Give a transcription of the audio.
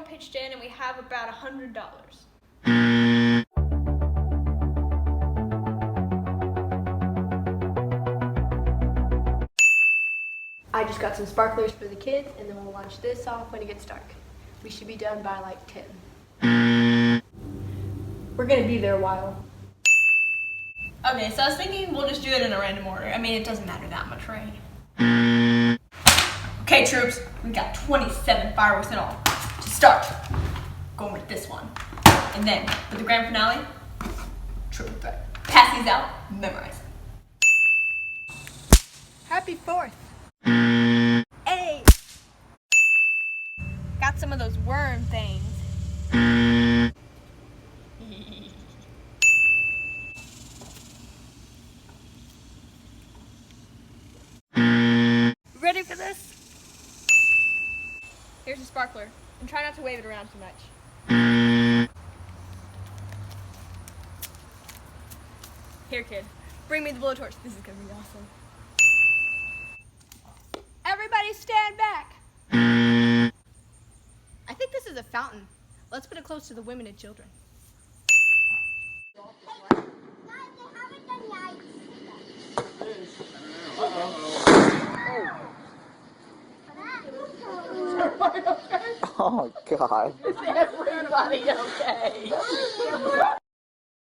pitched in and we have about $100. I just got some sparklers for the kids, and then we'll launch this off when it gets dark. We should be done by like 10. We're gonna be there a while. Okay, so I was thinking we'll just do it in a random order. I mean, it doesn't matter that much, right? Okay, troops, we got 27 fireworks in all. To start, going with this one. And then, for the grand finale, triple threat. Pass these out, memorize. Happy 4th. Hey! Got some of those worm things. Ready for this? Here's a sparkler, and try not to wave it around too much. Here, kid. Bring me the blowtorch. This is gonna be awesome. Everybody stand back! I think this is a fountain. Let's put it close to the women and children. Oh, God. Is everybody okay?